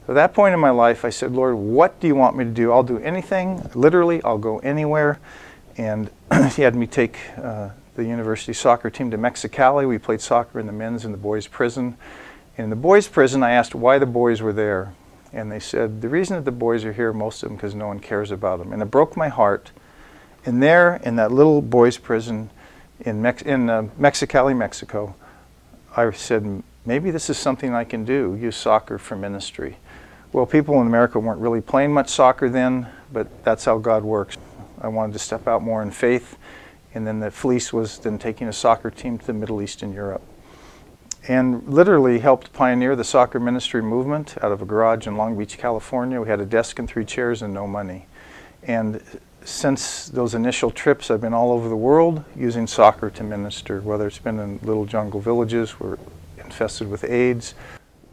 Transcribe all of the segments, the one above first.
At that point in my life, I said, Lord, what do you want me to do? I'll do anything. Literally, I'll go anywhere. And he had me take the university soccer team to Mexicali. We played soccer in the men's and the boys' prison. In the boys' prison, I asked why the boys were there. And they said, the reason that the boys are here, most of them, because no one cares about them. And it broke my heart. And there, in that little boys' prison in Mexicali, Mexico, I said, maybe this is something I can do, use soccer for ministry. Well, people in America weren't really playing much soccer then, but that's how God works. I wanted to step out more in faith, and then the fleece was then taking a soccer team to the Middle East and Europe. And literally helped pioneer the soccer ministry movement out of a garage in Long Beach, California. We had a desk and 3 chairs and no money. And since those initial trips, I've been all over the world using soccer to minister, whether it's been in little jungle villages, we're infested with AIDS.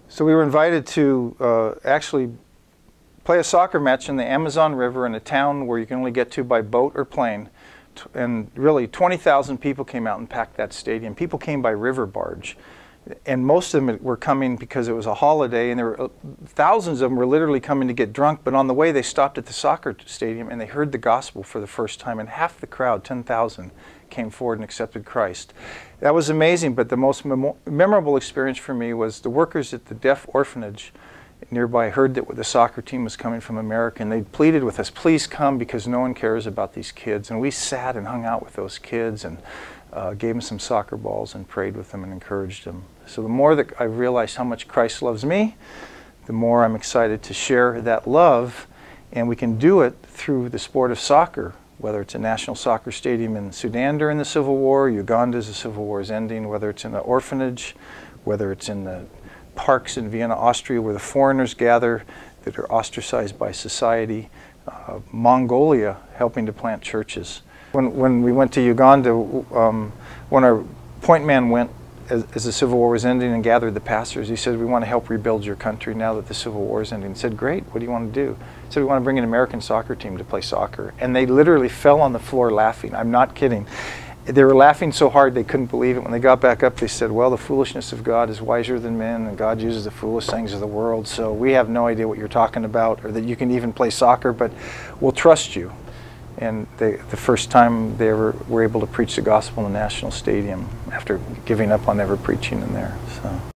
So we were invited to actually play a soccer match in the Amazon River in a town where you can only get to by boat or plane. And really 20,000 people came out and packed that stadium. People came by river barge. And most of them were coming because it was a holiday, and there were thousands of them were literally coming to get drunk, but on the way they stopped at the soccer stadium and they heard the gospel for the first time, and half the crowd, 10,000, came forward and accepted Christ. That was amazing, but the most memorable experience for me was the workers at the deaf orphanage nearby heard that the soccer team was coming from America, and they pleaded with us, please come because no one cares about these kids. And we sat and hung out with those kids and gave them some soccer balls and prayed with them and encouraged them. So the more that I realized how much Christ loves me, the more I'm excited to share that love, and we can do it through the sport of soccer, whether it's a national soccer stadium in Sudan during the Civil War, Uganda as the Civil War is ending, whether it's in an orphanage, whether it's in the parks in Vienna, Austria, where the foreigners gather that are ostracized by society, Mongolia, helping to plant churches. When we went to Uganda, when our point man went as the Civil War was ending and gathered the pastors, he said, we want to help rebuild your country now that the Civil War is ending. He said, great, what do you want to do? He said, we want to bring an American soccer team to play soccer. And they literally fell on the floor laughing. I'm not kidding. They were laughing so hard they couldn't believe it. When they got back up, they said, well, the foolishness of God is wiser than men, and God uses the foolish things of the world, so we have no idea what you're talking about or that you can even play soccer, but we'll trust you. And the first time they were able to preach the gospel in the national stadium after giving up on ever preaching in there. So.